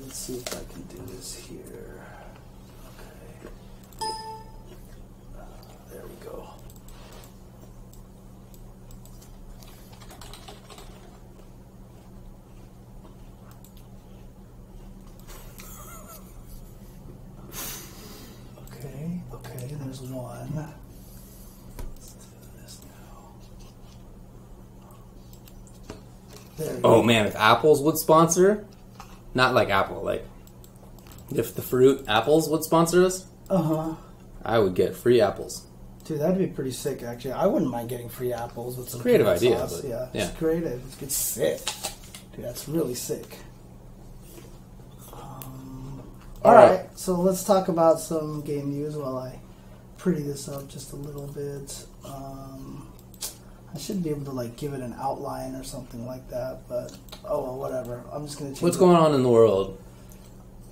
let's see if I can do this here. Okay. There we go. Okay, there's one. Let's do this now. There you go. Man, if apples would sponsor, not like Apple, like if the fruit apples would sponsor us, I would get free apples. Dude, that'd be pretty sick, actually. I wouldn't mind getting free apples with some creative peanut idea, sauce. but, Yeah, yeah. it's creative. It's sick. Dude, that's really sick. All right, so let's talk about some game news while I pretty this up just a little bit. I should be able to like give it an outline or something like that, but oh well, whatever. I'm just gonna change. What's going on in the world?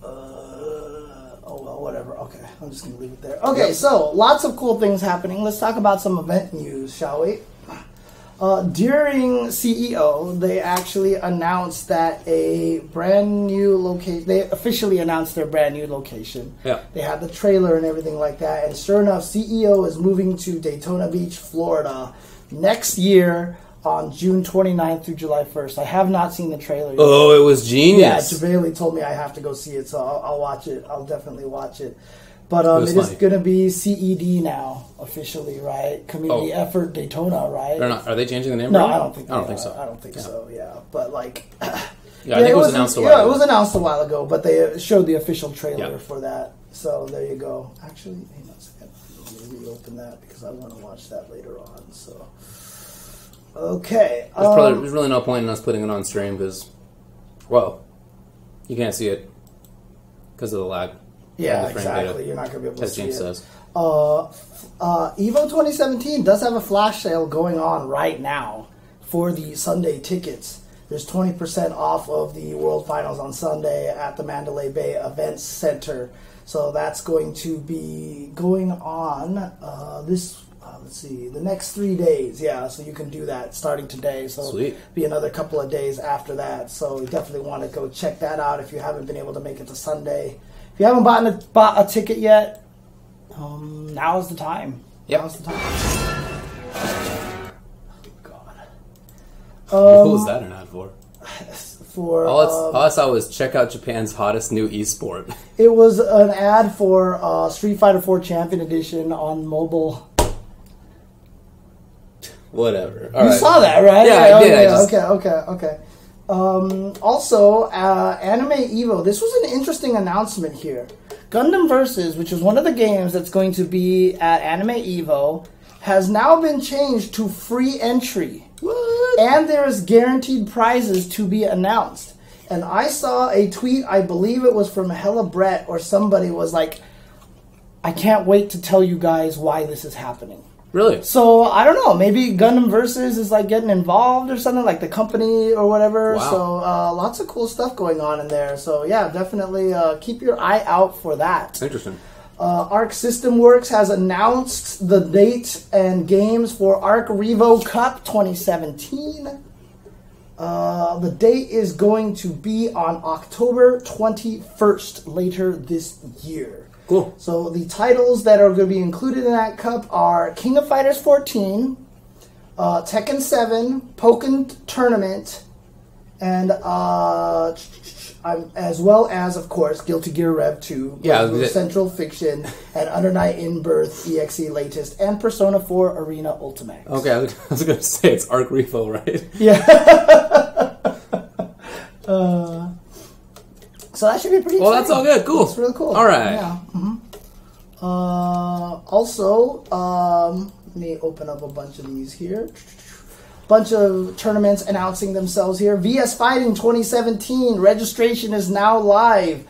Oh well, whatever. Okay, I'm just gonna leave it there. Okay, so lots of cool things happening. Let's talk about some event news, shall we? During CEO, they actually announced that a brand new location. They officially announced their brand new location. Yeah. They had the trailer and everything like that. And sure enough, CEO is moving to Daytona Beach, Florida, next year on June 29th through July 1st. I have not seen the trailer yet. Oh, it was genius. Yeah, Javeli told me I have to go see it, so I'll watch it. I'll definitely watch it. But it is going to be CED now, officially, right? Community Effort Daytona, right? Are they changing the name? No, really? I don't think. I don't think so. I don't think so. Yeah, but like, yeah, I think it was announced a while ago. Yeah, it was announced a while ago, but they showed the official trailer for that. So there you go. Actually, hang on a second. Let me reopen that because I want to watch that later on. So, okay. There's really no point in us putting it on stream because, well, you can't see it because of the lag. Yeah, exactly. You're not going to be able to see it. As James says. Evo 2017 does have a flash sale going on right now for the Sunday tickets. There's 20% off of the World Finals on Sunday at the Mandalay Bay Events Center. So that's going to be going on the next 3 days. Yeah, so you can do that starting today. So Sweet. Be another couple of days after that. So you definitely want to go check that out if you haven't been able to make it to Sunday. If you haven't bought a ticket yet, now's the time. Yep. Now's the time. God. What was that an ad for? For all I saw was check out Japan's hottest new esport. it was an ad for Street Fighter 4 Champion Edition on mobile. Whatever. You saw that, right? Yeah, I did. Okay. Also, Anime Evo. This was an interesting announcement here. Gundam Versus, which is one of the games that's going to be at Anime Evo, has now been changed to free entry. What? And there's guaranteed prizes to be announced. And I saw a tweet, I believe it was from Hella Brett, or somebody was like, I can't wait to tell you guys why this is happening. Really? So, I don't know. Maybe Gundam Versus is like getting involved or something, like the company or whatever. Wow. So, lots of cool stuff going on in there. So, yeah, definitely keep your eye out for that. Interesting. Arc System Works has announced the date and games for Arc Revo Cup 2017. The date is going to be on October 21st, later this year. Cool. So the titles that are going to be included in that cup are King of Fighters 14, Tekken 7, Pokken Tournament, and as well as, of course, Guilty Gear Rev 2, Central Fiction, and Under Night in Birth EXE Latest, and Persona 4 Arena Ultimate. Okay, I was going to say it's Arc Revo, right? Yeah. So that should be pretty Well, that's all good. Cool. That's really cool. All right. Yeah. Also, let me open up a bunch of these here. Bunch of tournaments announcing themselves here. VS Fighting 2017 registration is now live.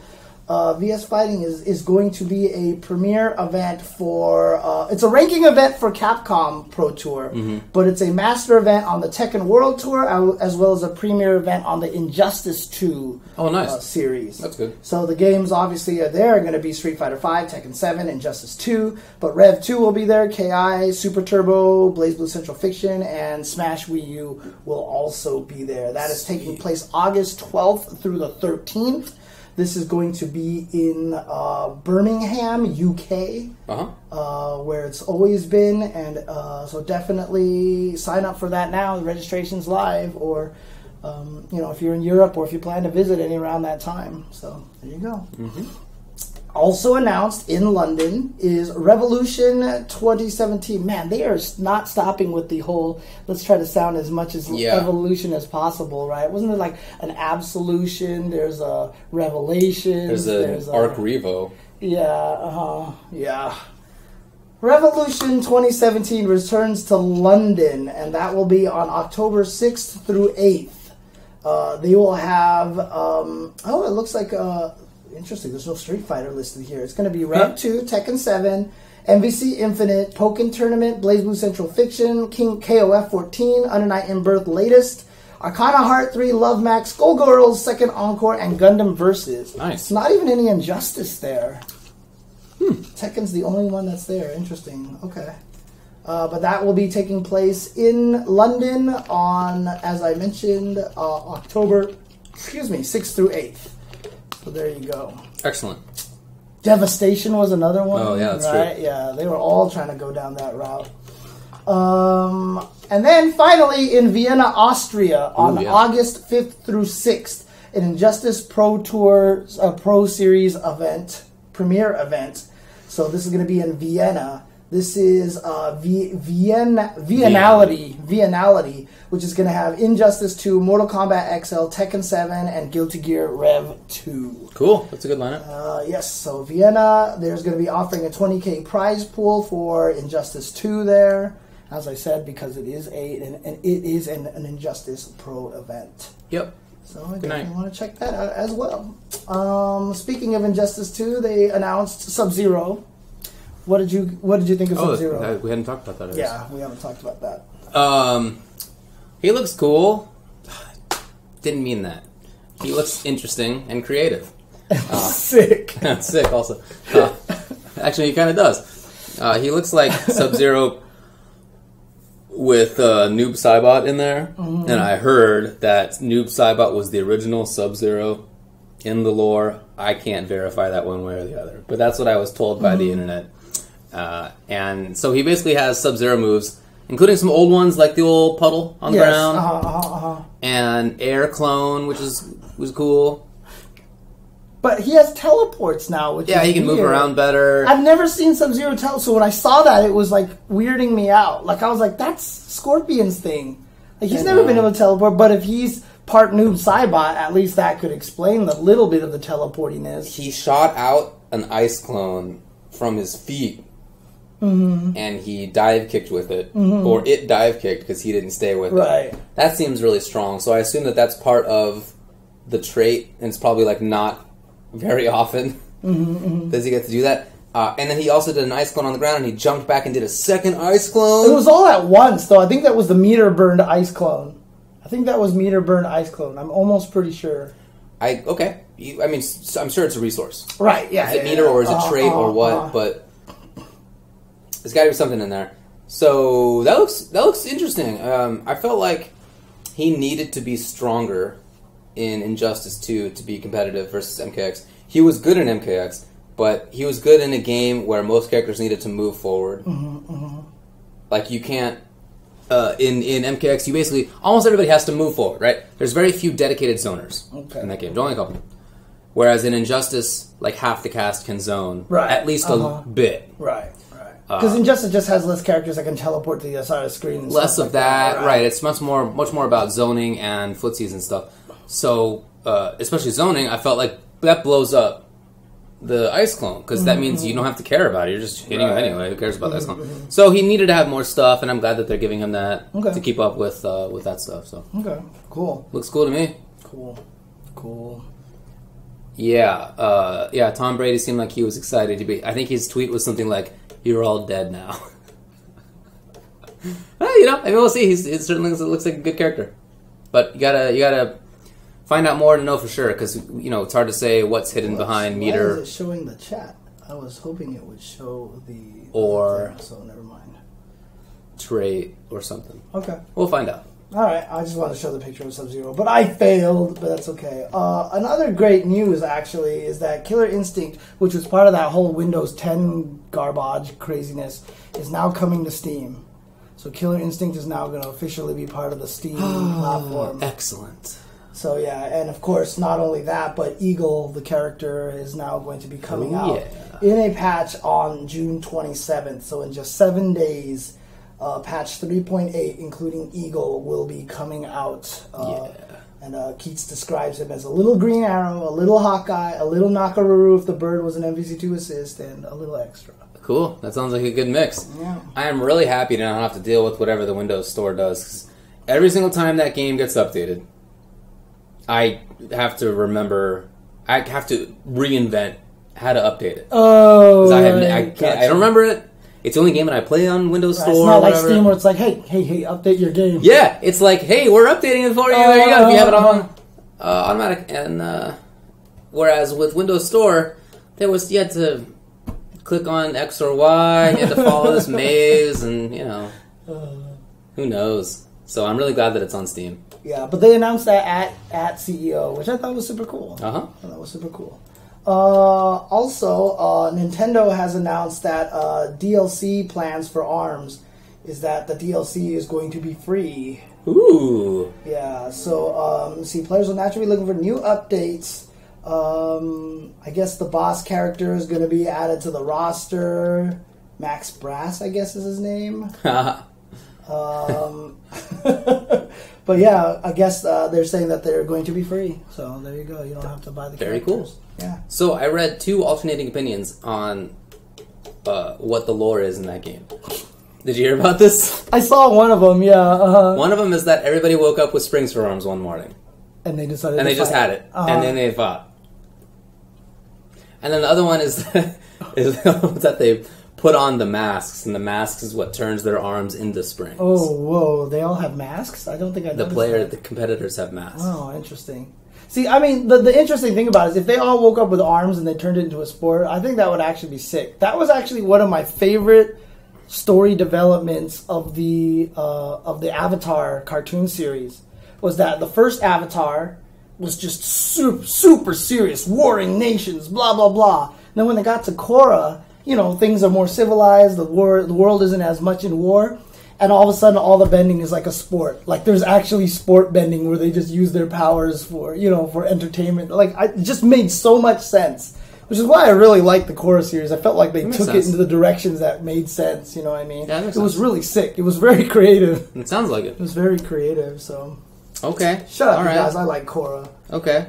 VS Fighting is going to be a premier event for... it's a ranking event for Capcom Pro Tour, but it's a master event on the Tekken World Tour, as well as a premier event on the Injustice 2 series. That's good. So the games obviously are there. Are going to be Street Fighter 5, Tekken 7, Injustice 2, but Rev 2 will be there, KI, Super Turbo, BlazBlue Central Fiction, and Smash Wii U will also be there. That is taking place August 12th through the 13th. This is going to be in Birmingham, UK, where it's always been, and so definitely sign up for that now. The registration's live, or if you're in Europe or if you plan to visit any around that time. So there you go. Mm-hmm. Also announced in London is Revolution 2017. Man, they are not stopping with the whole, let's try to sound as much as evolution as possible, right? Wasn't it like an absolution? There's a revelation. There's an Arc Revo. Yeah. Revolution 2017 returns to London, and that will be on October 6th through 8th. They will have, it looks like... interesting, there's no Street Fighter listed here. It's going to be Rev 2, Tekken 7, MVC Infinite, Pokken Tournament, BlazBlue Central Fiction, King KOF 14, Under Night in Birth Latest, Arcana Heart 3, Love Max, Skullgirls Second Encore, and Gundam Versus. Nice. It's not even any Injustice there. Tekken's the only one that's there. Interesting. Okay. But that will be taking place in London on, as I mentioned, October 6th through 8th. So there you go. Excellent. Devastation was another one. Oh, yeah, that's right? true. Yeah, they were all trying to go down that route. And then finally in Vienna, Austria on August 5th through 6th, an Injustice Pro Tour Pro Series event, premiere event. So this is going to be in Vienna. This is Vienality, which is going to have Injustice 2, Mortal Kombat XL, Tekken 7, and Guilty Gear Rev 2. Cool. That's a good lineup. Yes, so Vienna, there's going to be offering a 20K prize pool for Injustice 2 there. As I said, because it is an Injustice Pro event. Yep. So I definitely want to check that out as well. Speaking of Injustice 2, they announced Sub-Zero. What did you think of Sub-Zero? We hadn't talked about that. Yeah, we haven't talked about that. He looks cool. Didn't mean that. He looks interesting and creative. Sick. Sick also. Actually, he kind of does. He looks like Sub-Zero with Noob Saibot in there. Mm-hmm. And I heard that Noob Saibot was the original Sub-Zero in the lore. I can't verify that one way or the other. But that's what I was told by the internet. And so he basically has Sub-Zero moves, including some old ones like the old puddle on the ground, and air clone, which was cool. But he has teleports now, which is he can move around better. I've never seen Sub-Zero so when I saw that, it was like weirding me out. Like I was like, that's Scorpion's thing. Like he's never been able to teleport, but if he's part Noob Saibot, at least that could explain the little bit of the teleportiness. He shot out an ice clone from his feet. Mm-hmm. And he dive kicked with it, or it dive kicked because he didn't stay with it. That seems really strong. So I assume that's part of the trait, and it's probably like not very often does he get to do that. And then he also did an ice clone on the ground, and he jumped back and did a second ice clone. It was all at once, though. I think that was the meter burned ice clone. I'm almost pretty sure. I'm sure it's a resource. Right? Yeah. Is it meter or is it trait or what? But there's got to be something in there. So that looks interesting. I felt like he needed to be stronger in Injustice 2 to be competitive versus MKX. He was good in MKX, but he was good in a game where most characters needed to move forward. Like you can't in MKX. You basically almost everybody has to move forward, right? There's very few dedicated zoners in that game. There's only a couple. Whereas in Injustice, like half the cast can zone at least a bit. Right. Because Injustice just has less characters that can teleport to the other side of the screen. And less stuff of like that, right? It's much more about zoning and footsies and stuff. So, especially zoning, I felt like that blows up the ice clone because that means you don't have to care about it. You're just hitting him anyway. Who cares about the ice clone? So he needed to have more stuff, and I'm glad that they're giving him that to keep up with that stuff. So cool. Looks cool to me. Cool. Yeah. Tom Brady seemed like he was excited to be. I think his tweet was something like, "You're all dead now." Well, we'll see. It certainly looks like a good character, but you gotta find out more to know for sure because it's hard to say what's hidden behind meter. Why is it showing the chat? I was hoping it would show the or so never mind. Trait or something. Okay, we'll find out. Alright, I just want to show the picture of Sub-Zero, but I failed, but that's okay. Another great news, actually, is that Killer Instinct, which was part of that whole Windows 10 garbage craziness, is now coming to Steam. So Killer Instinct is now going to officially be part of the Steam platform. Excellent. So yeah, and of course, not only that, but Eagle, the character, is now going to be coming out in a patch on June 27th. So in just 7 days... patch 3.8, including Eagle, will be coming out. And Keats describes him as a little Green Arrow, a little Hawkeye, a little Nakaruru if the bird was an MVC2 assist, and a little extra. Cool. That sounds like a good mix. Yeah. I am really happy to not have to deal with whatever the Windows Store does. 'Cause every single time that game gets updated, I have to reinvent how to update it. Oh, I don't remember it. It's the only game that I play on Windows Store. It's not like Steam where it's like, hey, update your game. Yeah, it's like, hey, we're updating it for you. There you go. If you have it on automatic. And whereas with Windows Store, you had to click on X or Y. You had to follow this maze, and who knows. So I'm really glad that it's on Steam. Yeah, but they announced that at CEO, which I thought was super cool. That was super cool. Also, Nintendo has announced that DLC plans for ARMS is that the DLC is going to be free. Ooh. Yeah, so, players will naturally be looking for new updates. I guess the boss character is going to be added to the roster. Max Brass, I guess is his name. But yeah, I guess they're saying that they're going to be free. So there you go. You don't have to buy the characters. Very cool. Yeah. So I read 2 alternating opinions on what the lore is in that game. Did you hear about this? I saw one of them, yeah. One of them is that everybody woke up with springs for arms one morning. And they decided and to they just had it. And then they fought. And then the other one is that they put on the masks, and the masks is what turns their arms into springs. Oh, whoa. They all have masks? I don't think I noticed that. The competitors have masks. Oh, interesting. See, I mean, the interesting thing about it is if they all woke up with arms and they turned it into a sport, I think that would actually be sick. That was actually one of my favorite story developments of the Avatar cartoon series, was that the first Avatar was just super serious, warring nations, blah, blah, blah. And then when they got to Korra, things are more civilized, the world isn't as much in war, and all of a sudden all the bending is like a sport. Like there's actually sport bending where they just use their powers for entertainment. Like it just made so much sense. Which is why I really liked the Korra series. I felt like they took it into the directions that made sense, you know what I mean? Yeah, that makes sense. It was sense. Really sick. It was very creative. It sounds like it. It was very creative, so... Okay. Shut up, you guys. I like Korra. Okay.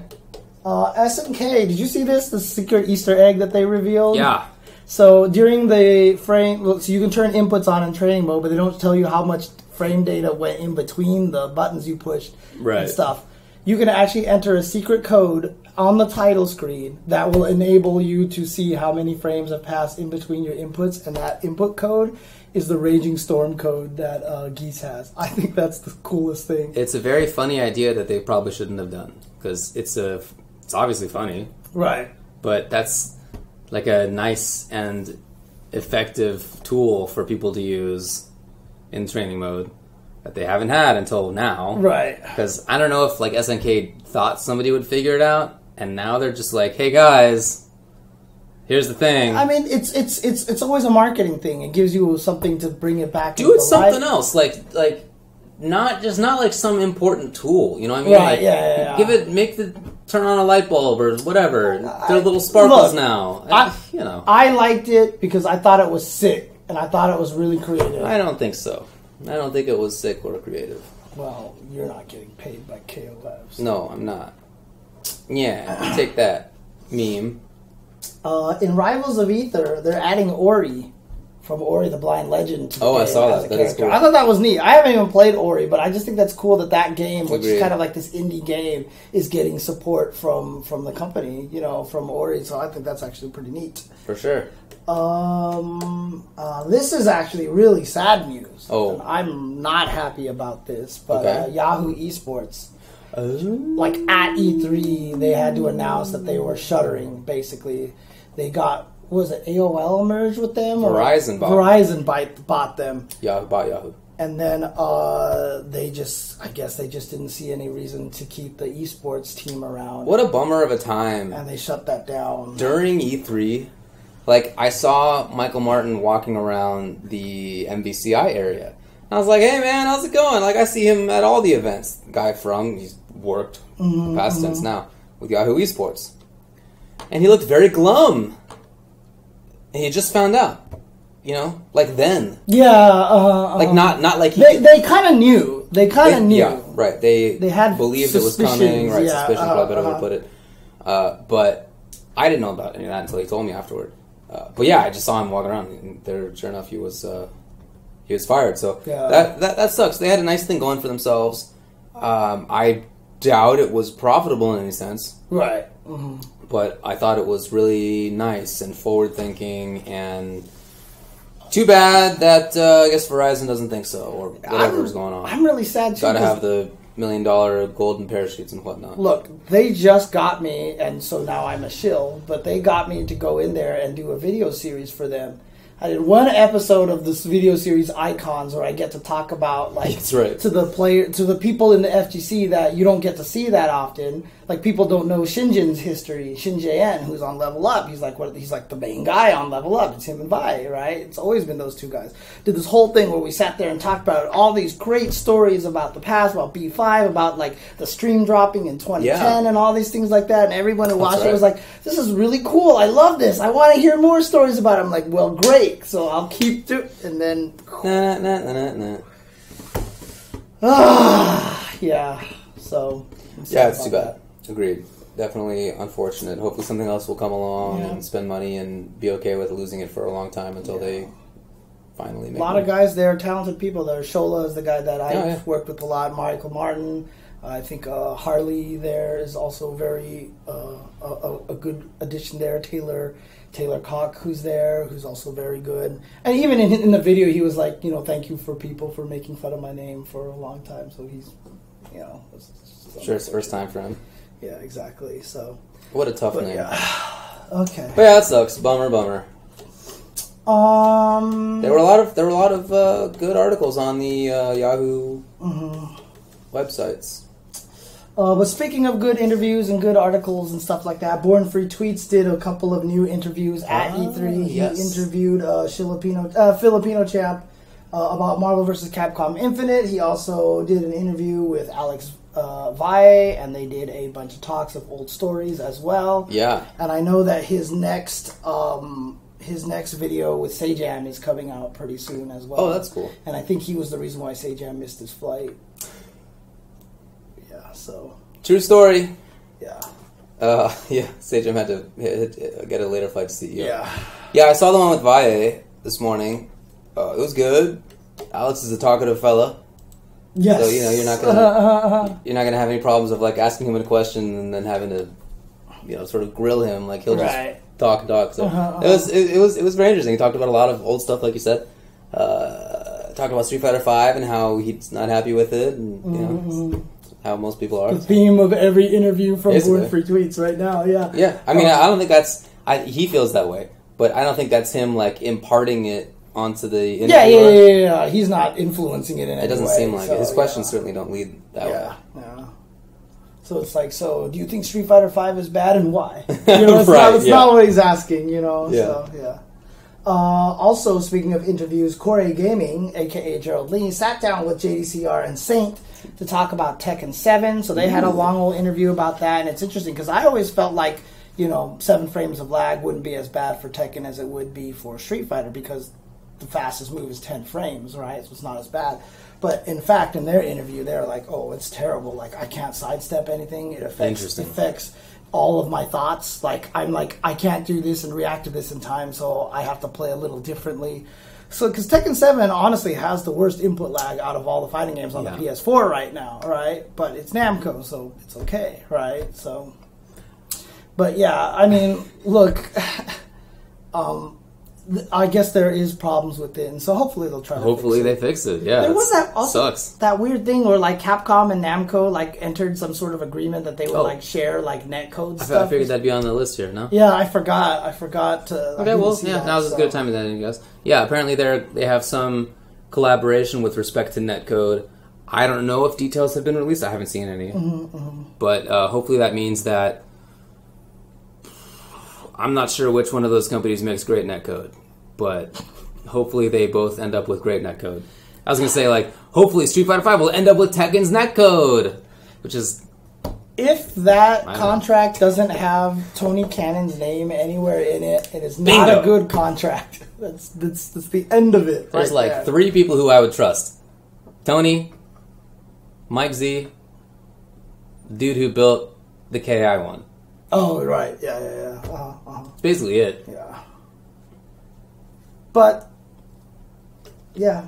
SNK, did you see this? The secret Easter egg that they revealed? Yeah. So during the frame... So you can turn inputs on in training mode, but they don't tell you how much frame data went in between the buttons you pushed and stuff. You can actually enter a secret code on the title screen that will enable you to see how many frames have passed in between your inputs, and that input code is the Raging Storm code that Geese has. I think that's the coolest thing. It's a very funny idea that they probably shouldn't have done, because it's obviously funny. Right. But that's like a nice and effective tool for people to use in training mode that they haven't had until now. Right. Because I don't know if like SNK thought somebody would figure it out, and now they're just like, hey guys, here's the thing. I mean, it's always a marketing thing. It gives you something to bring it back. Do it something else, like not like some important tool. You know what I mean? Right. Like, yeah. Turn on a light bulb or whatever. They're little sparkles now. I liked it because I thought it was sick, and I thought it was really creative. I don't think so. I don't think it was sick or creative. Well, you're not getting paid by KO Labs. No, I'm not. Yeah, take that, meme. In Rivals of Aether, they're adding Ori from Ori the Blind Legend to the game. I saw that. That is cool. I thought that was neat. I haven't even played Ori, but I just think that's cool that game, which is kind of like this indie game, is getting support from the company, from Ori. So I think that's actually pretty neat. For sure. This is actually really sad news. Oh. I'm not happy about this, but Yahoo Esports, like at E3, they had to announce that they were shuttering, basically. They got, what was it, AOL merged with them? Verizon bought them. Yahoo bought Yahoo. And then I guess they just didn't see any reason to keep the esports team around. What a bummer of a time. And they shut that down. During E3, like, I saw Michael Martin walking around the MVCI area. I was like, hey, man, how's it going? Like, I see him at all the events. The guy he's worked, past tense now, with Yahoo Esports. And he looked very glum. And he just found out. You know, like then. Yeah. Like not like he. They kind of knew. They kind of knew. Yeah, right. They had believed it was coming. Right, suspicion. Probably better way to put it. But I didn't know about any of that until he told me afterward. But yeah, I just saw him walking around, and there, sure enough, he was fired. So that sucks. They had a nice thing going for themselves. I doubt it was profitable in any sense. Right. Mm-hmm. But I thought it was really nice and forward thinking and. Too bad that I guess Verizon doesn't think so, or whatever's going on. I'm really sad too. Gotta have the $1 million golden parachutes and whatnot. Look, they just got me, and so now I'm a shill. But they got me to go in there and do a video series for them. I did one episode of this video series, Icons, where I get to talk about That's right. to the people in the FGC that you don't get to see that often. Like, people don't know Shinjin's history. Shin Jae-en, who's on Level Up, he's like the main guy on Level Up. It's him and Vi, right? It's always been those two guys. Did this whole thing where we sat there and talked about all these great stories about the past, about B5, about like the stream dropping in 2010 and all these things like that. And everyone who watched it was like, "This is really cool. I love this. I want to hear more stories about it." I'm like, "Well, great. So I'll keep doing." And then, yeah. So yeah, it's too bad. Agreed. Definitely unfortunate. Hopefully something else will come along and spend money and be okay with losing it for a long time until they finally make it. A lot of guys there, talented people there. Shola is the guy that I've worked with a lot. Michael Martin. I think Harley there is also very a good addition there. Taylor Koch, who's there, who's also very good. And even in the video, he was like, thank you for people for making fun of my name for a long time. So he's, sure, it's first time for him. Yeah, exactly. So what a tough name. Yeah. Okay. But yeah, that sucks. Bummer. There were a lot of good articles on the Yahoo websites. But speaking of good interviews and good articles and stuff like that, Born Free Tweets did a couple of new interviews at E3. He interviewed Filipino champ about Marvel vs. Capcom Infinite. He also did an interview with Alex Valle, and they did a bunch of talks of old stories as well. Yeah. And I know that his next video with Sejam is coming out pretty soon as well. Oh, that's cool. And I think he was the reason why Sejam missed his flight. Yeah, so. True story. Yeah. Sejam had to get a later flight to see you. Yeah, I saw the one with Valle this morning. It was good. Alex is a talkative fella. Yes. So you're not gonna have any problems of like asking him a question and then having to sort of grill him. Like he'll just talk. So it was very interesting. He talked about a lot of old stuff, like you said. Talked about Street Fighter V and how he's not happy with it, and how most people are. The theme of every interview from Born Free Tweets right now. Yeah. Yeah. I mean, I don't think that's. He feels that way, but I don't think that's him like imparting it onto the interviewer. Yeah. He's not influencing it in any way. It doesn't seem like it. His questions certainly don't lead that way. Yeah. So it's like, do you think Street Fighter V is bad and why? It's not what he's asking, Yeah. So, yeah. Also, speaking of interviews, Corey Gaming, a.k.a. Gerald Lee, sat down with JDCR and Saint to talk about Tekken 7. So they had a long old interview about that, and it's interesting because I always felt like, 7 frames of lag wouldn't be as bad for Tekken as it would be for Street Fighter because the fastest move is 10 frames, right? So it's not as bad. But in fact, in their interview, they're like, "Oh, it's terrible. Like I can't sidestep anything. It affects all of my thoughts. Like I can't do this and react to this in time, so I have to play a little differently." So because Tekken 7 honestly has the worst input lag out of all the fighting games on the PS4 right now, right? But it's Namco, so it's okay, right? So, but yeah, I mean, look. I guess there is problems with it, and so hopefully they'll try to Hopefully they fix it, yeah. There was that weird thing where like Capcom and Namco like entered some sort of agreement that they would like share like netcode stuff. I figured that'd be on the list here, no? Yeah, I forgot to... Okay, well, now's as good a time as any, I guess. Yeah, apparently they have some collaboration with respect to netcode. I don't know if details have been released. I haven't seen any. But hopefully that means that I'm not sure which one of those companies makes great netcode, but hopefully they both end up with great netcode. I was going to say, like, hopefully Street Fighter V will end up with Tekken's netcode, which is... If that contract doesn't have Tony Cannon's name anywhere in it, it is not a good contract. That's the end of it. There's like 3 people who I would trust. Tony, Mike Z, the dude who built the KI one. Oh, right. Yeah. It's basically it. Yeah. But, yeah.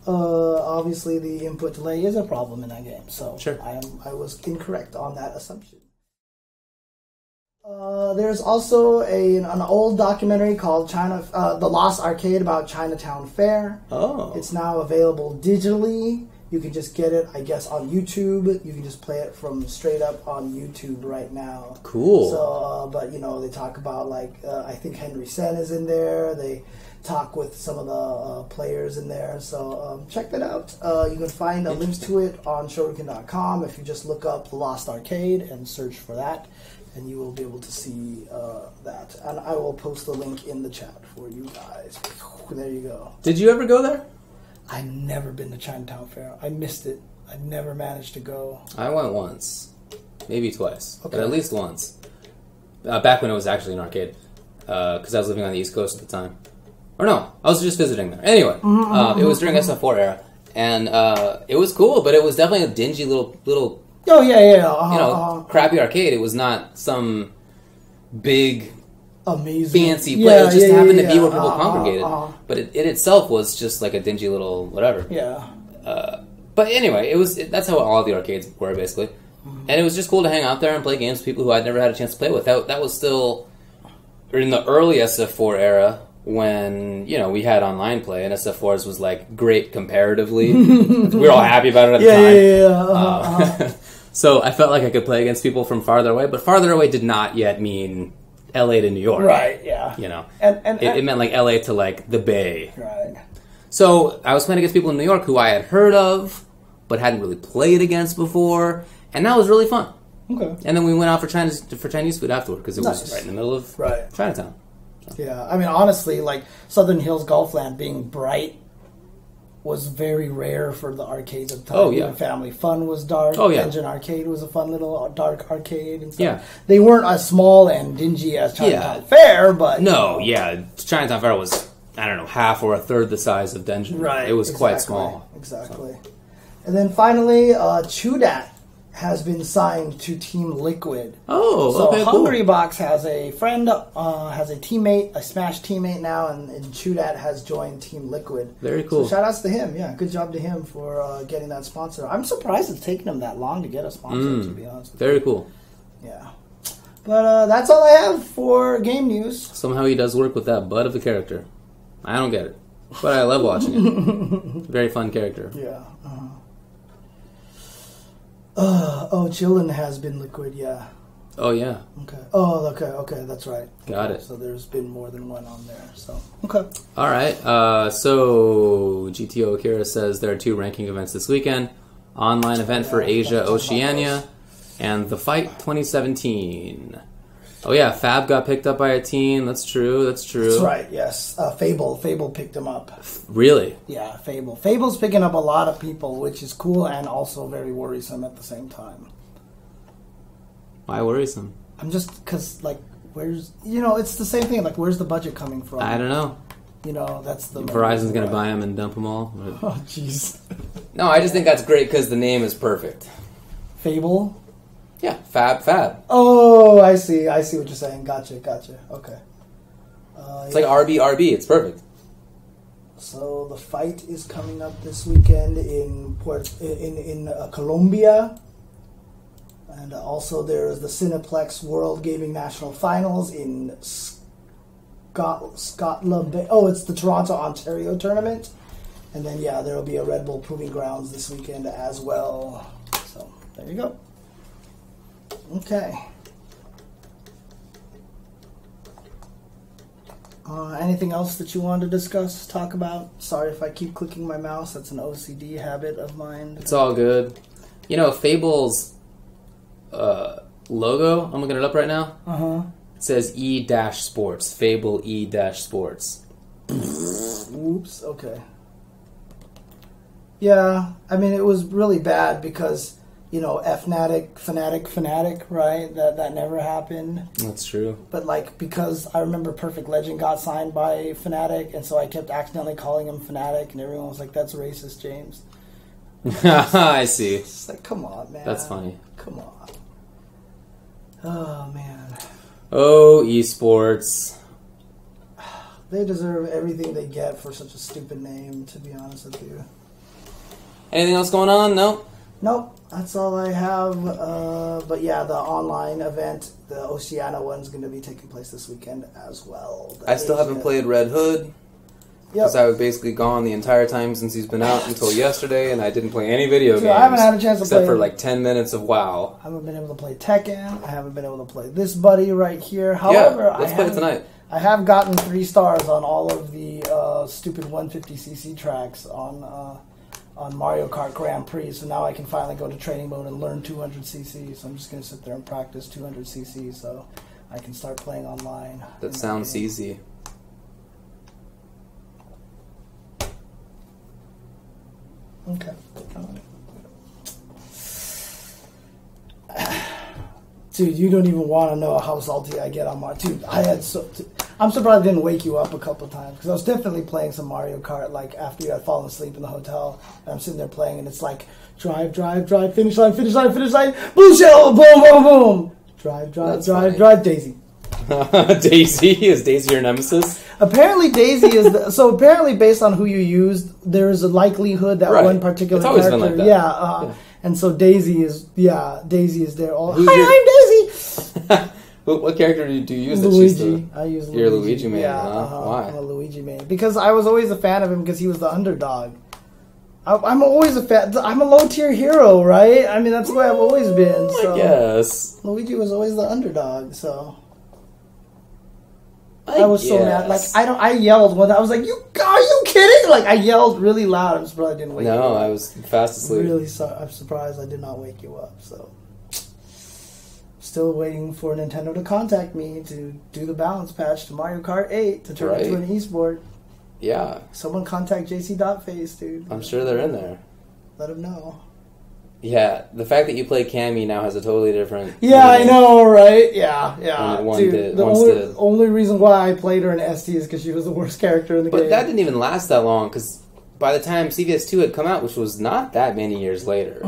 Obviously, the input delay is a problem in that game, so sure. I was incorrect on that assumption. There's also an old documentary called The Lost Arcade about Chinatown Fair. Oh. It's now available digitally. You can just get it, I guess, on YouTube. You can just play it from straight up on YouTube right now. Cool. So, but, they talk about, I think Henry Sen is in there. They talk with some of the players in there. So check that out. You can find links to it on Shoryuken.com. If you just look up The Lost Arcade and search for that, and you will be able to see that. And I will post the link in the chat for you guys. There you go. Did you ever go there? I've never been to Chinatown Fair. I missed it. I never managed to go. I went once. Maybe twice. Okay. But at least once. Back when it was actually an arcade. Because I was living on the East Coast at the time. Or no, I was just visiting there. Anyway, it was during SF4 era. And it was cool, but it was definitely a dingy little oh, yeah. Crappy arcade. It was not some big... amazing, fancy place. It just happened to be where people congregated. But it itself was just like a dingy little whatever. Yeah. But anyway, that's how all the arcades were, basically. And it was just cool to hang out there and play games with people who I'd never had a chance to play with. That was still in the early SF4 era when, we had online play, and SF4s was, great comparatively. We were all happy about it at the time. So I felt like I could play against people from farther away, but farther away did not yet mean LA to New York. Right, yeah. And it meant, LA to, the Bay. Right. So I was playing against people in New York who I had heard of, but hadn't really played against before, and that was really fun. Okay. And then we went out for Chinese food afterward, because it was right in the middle of Chinatown. So. Yeah, I mean, honestly, Southern Hills Golfland being bright was very rare for the arcades at the time. Oh, yeah. Even Family Fun was dark. Oh, yeah. Engine Arcade was a fun little dark arcade and stuff. Yeah. They weren't as small and dingy as Chinatown Fair, but... No, Chinatown Fair was, I don't know, half or a third the size of Denjin. Right. It was quite small. Exactly. So. And then finally, Chudat has been signed to Team Liquid. Oh, okay, cool. Hungrybox has a friend, has a teammate, a Smash teammate now, and Chudat has joined Team Liquid. Very cool. So shout outs to him. Yeah, good job to him for getting that sponsor. I'm surprised it's taken him that long to get a sponsor, to be honest with you. Very cool. Yeah. But that's all I have for game news. Somehow he does work with that butt of a character. I don't get it. But I love watching it. Very fun character. Yeah. Shilling has been Liquid, yeah. Oh, yeah. Okay. Oh, okay, that's right. Got it. So there's been more than one on there, so. Okay. All right. So GTO Akira says there are 2 ranking events this weekend. Online event for Asia, Oceania, and The Fight 2017. Oh, yeah, Fab got picked up by a team. That's true. That's right, yes. Fable picked him up. Really? Yeah, Fable. Fable's picking up a lot of people, which is cool and also very worrisome at the same time. Why worrisome? I'm just, because, where's, it's the same thing. Where's the budget coming from? I don't know. That's the... Verizon's going to buy them and dump them all. Oh, jeez. No, I just think that's great because the name is perfect. Fable? Yeah, Fab. Oh, I see what you're saying. Gotcha. Okay. It's like RB. It's perfect. So the fight is coming up this weekend in Colombia, and also there's the Cineplex World Gaming National Finals in Scotland. Oh, it's the Toronto, Ontario tournament, and then there will be a Red Bull Proving Grounds this weekend as well. So there you go. Okay. Anything else that you wanted to discuss, talk about? Sorry if I keep clicking my mouse. That's an OCD habit of mine. It's all good. You know, Fable's logo, I'm looking it up right now. It says E-Sports. Fable E-Sports. Oops, okay. Yeah, I mean, it was really bad because, you know, Fnatic, right? That never happened. That's true. But, like, because I remember Perfect Legend got signed by Fnatic, and so I kept accidentally calling him Fnatic, and everyone was like, that's racist, James. I see. It's just like, come on, man. That's funny. Come on. Oh, man. Oh, esports. They deserve everything they get for such a stupid name, to be honest with you. Anything else going on? No? Nope, that's all I have. But yeah, the online event, the Oceania one's going to be taking place this weekend as well. I still haven't played Red Hood. Because I was basically gone the entire time since he's been out until yesterday, and I didn't play any video games. I haven't had a chance to play. Except for like 10 minutes of WoW. I haven't been able to play Tekken. I haven't been able to play this buddy right here. However, let's play it tonight. I have gotten 3 stars on all of the stupid 150cc tracks on Mario Kart Grand Prix, so now I can finally go to training mode and learn 200cc. So I'm just going to sit there and practice 200cc so I can start playing online. That sounds easy. Okay. Dude, you don't even want to know how salty I get on Mario. Dude, I'm surprised I didn't wake you up a couple times, because I was definitely playing some Mario Kart, like, after you had fallen asleep in the hotel, and I'm sitting there playing, and it's like, drive, finish line, blue shell, boom, boom, boom. Drive, Daisy. Daisy? Is Daisy your nemesis? Apparently Daisy is... so apparently based on who you used, there is a likelihood that one particular it's always character... been like that. Yeah, and so Daisy is there. Hi, I'm Daisy! What character do you use? Luigi. I use Luigi. You're a Luigi man, yeah, huh? Why? I'm a Luigi man. Because I was always a fan of him because he was the underdog. I'm always a fan. I'm a low-tier hero, right? I mean, that's the way I've always been. So. I guess. Luigi was always the underdog, so... I was so mad. Like, I yelled when I was like, are you kidding? Like, I yelled really loud. I'm surprised I didn't wake you up. No, I was fast asleep. Really sorry. I'm surprised I did not wake you up, so... Still waiting for Nintendo to contact me to do the balance patch to Mario Kart 8 to turn it into an esport. Yeah. Someone contact JC.Face, dude. I'm sure they're in there. Let him know. Yeah, the fact that you play Cammy now has a totally different... Yeah, I know, right? Yeah. Dude, the only reason why I played her in ST is because she was the worst character in the game. But that didn't even last that long, because by the time CVS2 had come out, which was not that many years later,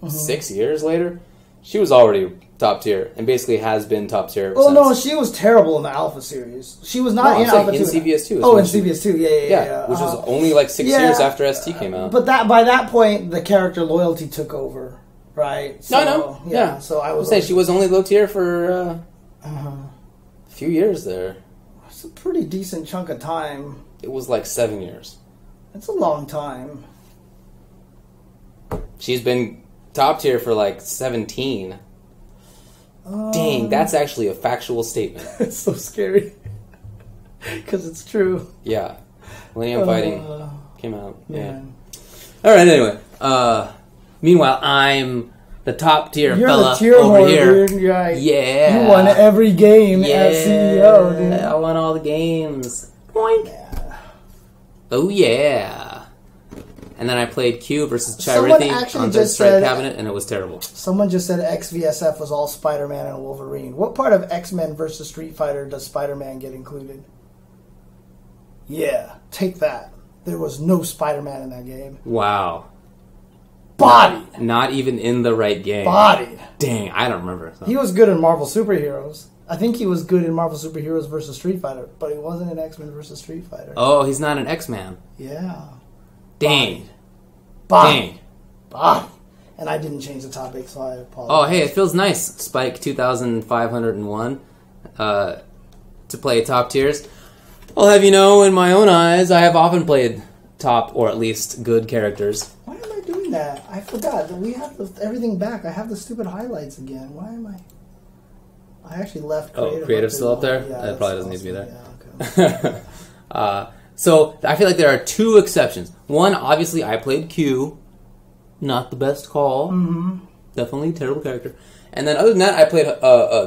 6 years later, she was already top tier, and basically has been top tier ever since. No, she was terrible in the Alpha series. She was not in Alpha 2. In CVS2. Oh, in CVS2, yeah. Which was only like 6 years after ST came out. But by that point, the character loyalty took over, right? So, no. Yeah. So I was saying she was only low tier for a few years there. It's a pretty decent chunk of time. It was like 7 years. It's a long time. She's been top tier for like 17. Dang, that's actually a factual statement. It's so scary. Because it's true. Yeah. Liang Fighting came out. Man. Yeah. Alright, anyway. Meanwhile, I'm the top tier fella the over here. Dude. Right. Yeah. You won every game as CEO, dude. I won all the games. Boink. Yeah. Oh, yeah. And then I played Q versus Chirithi on the Strike Cabinet, and it was terrible. Someone just said XVSF was all Spider-Man and Wolverine. What part of X-Men versus Street Fighter does Spider-Man get included? Yeah, take that. There was no Spider-Man in that game. Wow. Bodied. Not even in the right game. Bodied. Dang, I don't remember. So. He was good in Marvel Superheroes. I think he was good in Marvel Superheroes versus Street Fighter, but he wasn't in X-Men versus Street Fighter. Oh, he's not an X-Man. Yeah. Dang. Bodied. And I didn't change the topic, so I apologize. Oh, hey, it feels nice, Spike 2501, to play top tiers. I'll have you know, in my own eyes, I have often played top, or at least good characters. Why am I doing that? I forgot that we have everything back. I have the stupid highlights again. Why am I actually left creative. Oh, creative's still up there? Yeah, that probably doesn't need to be there. Yeah, okay. So I feel like there are two exceptions. One, obviously, I played Q. Not the best call. Mm-hmm. Definitely a terrible character. And then other than that, I played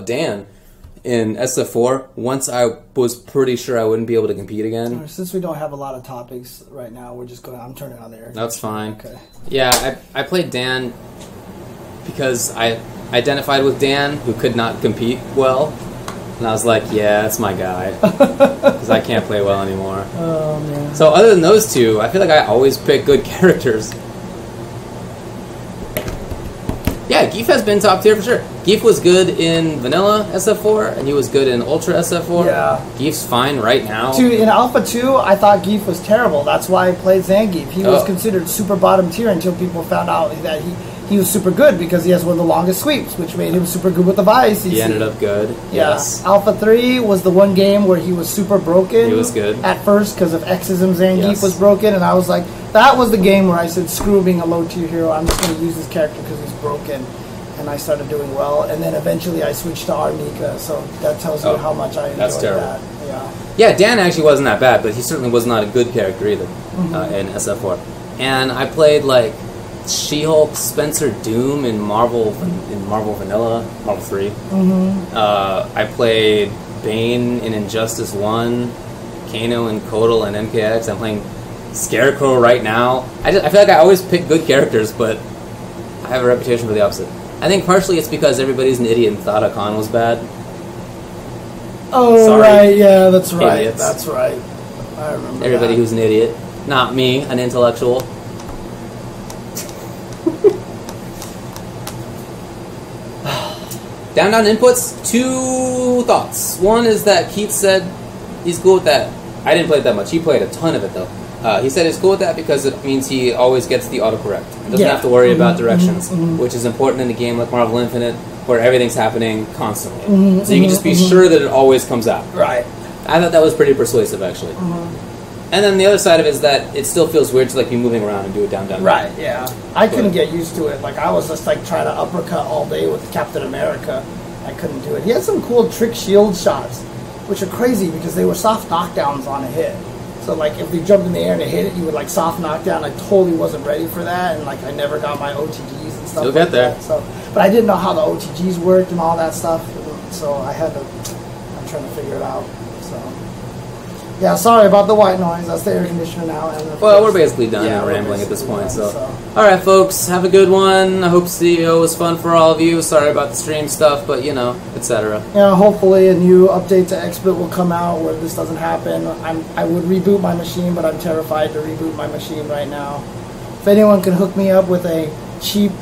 Dan in SF4 once I was pretty sure I wouldn't be able to compete again. Since we don't have a lot of topics right now, we're just going. I'm turning on the air. That's fine. Okay. Yeah, I played Dan because I identified with Dan, who could not compete well. And I was like, yeah, that's my guy. Because I can't play well anymore. Oh, man. So other than those two, I feel like I always pick good characters. Yeah, Geef has been top tier for sure. Geef was good in Vanilla SF4, and he was good in Ultra SF4. Yeah. Geef's fine right now. Dude, in Alpha 2, I thought Geef was terrible. That's why I played Zangief. He was considered super bottom tier until people found out that he was super good because he has one of the longest sweeps, which made him super good with the Vice. He ended up good. Yeah. Yes. Alpha 3 was the one game where he was super broken. He was good. At first because of Exism Zangief was broken, and I was like, that was the game where I said, screw being a low tier hero, I'm just going to use this character because he's broken. And I started doing well, and then eventually I switched to Arnika, so that tells you how much I enjoyed that. Yeah, Dan actually wasn't that bad, but he certainly was not a good character either in SF4. And I played like She-Hulk, Spencer Doom in Marvel Vanilla, Marvel 3. I played Bane in Injustice 1, Kano and Kotal and MKX. I'm playing Scarecrow right now. I feel like I always pick good characters, but I have a reputation for the opposite. I think partially it's because everybody's an idiot and thought Khan was bad. Oh, sorry. Right, yeah, that's right. Idiots. That's right. I remember everybody who's an idiot. Not me, an intellectual. Down inputs, two thoughts. One is that Keith said he's cool with that. I didn't play it that much. He played a ton of it, though. He said he's cool with that because it means he always gets the autocorrect. He doesn't have to worry about directions, which is important in a game like Marvel Infinite, where everything's happening constantly. So you can just be sure that it always comes out. Right. I thought that was pretty persuasive, actually. And then the other side of it is that it still feels weird to like be moving around and do it down. Right, yeah. I couldn't get used to it. Like, I was just like trying to uppercut all day with Captain America. I couldn't do it. He had some cool trick shield shots, which are crazy because they were soft knockdowns on a hit. So, like, if they jumped in the air and they hit it, you would, like, soft knockdown. I totally wasn't ready for that, and, like, I never got my OTGs and stuff. You'll get there. That. So, but I didn't know how the OTGs worked and all that stuff, so I'm trying to figure it out. So, yeah, sorry about the white noise. That's the air conditioner now. And well, we're basically done and rambling at this point. So, all right, folks, have a good one. I hope CEO was fun for all of you. Sorry about the stream stuff, but, you know, etc. Yeah, hopefully a new update to XBit will come out where this doesn't happen. I would reboot my machine, but I'm terrified to reboot my machine right now. If anyone can hook me up with a cheap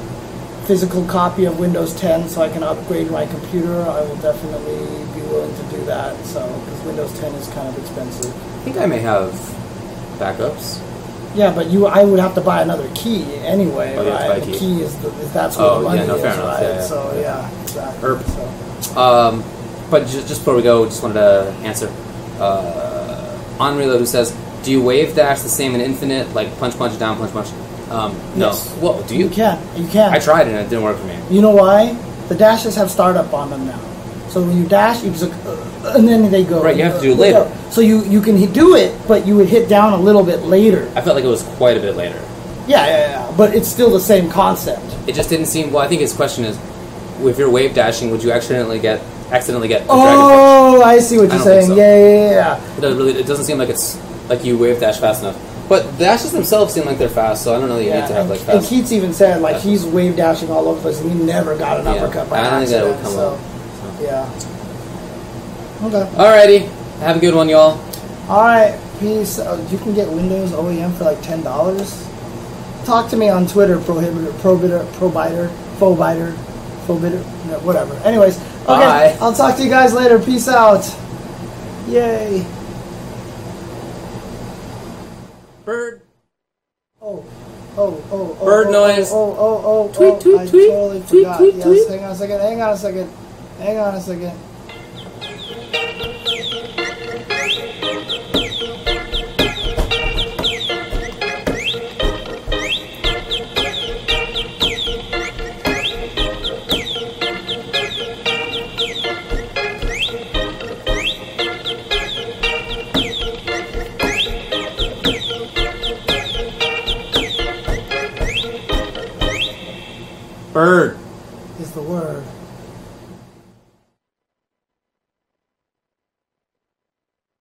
physical copy of Windows 10 so I can upgrade my computer, I will definitely be willing to do that. So, because Windows 10 is kind of expensive. I think I may have backups. Yeah, but I would have to buy another key anyway, right? The key is that's where the money is, fair enough. right? Yeah. So yeah, exactly. So. But just before we go, just wanted to answer on Reload, who says, "Do you wave dash the same in Infinite, like punch down, punch?" No. Yes. Well, do you? You can. I tried and it didn't work for me. You know why? The dashes have startup on them now. So when you dash, you just and then they go. Right, you have to do it later. So you can do it, but you would hit down a little bit later. I felt like it was quite a bit later. Yeah. But it's still the same concept. It just didn't seem. Well, I think his question is, if you're wave dashing, would you accidentally get a dragon punch? Oh, I see what you're saying. So. Yeah. It doesn't seem like it's like you wave dash fast enough. But the dashes themselves seem like they're fast, so I don't know that you need to have like fast. And Keats even said like he's wave dashing all over the place, and he never got an uppercut by accident. I don't think that would come up. So. Yeah. Okay. Alrighty. Have a good one, y'all. Alright. Peace. You can get Windows OEM for like $10. Talk to me on Twitter, probiter, whatever. Anyways, okay. Bye. I'll talk to you guys later. Peace out. Yay. Bird. Oh. Bird noise. Tweet. I totally forgot. Tweet. Hang on a second.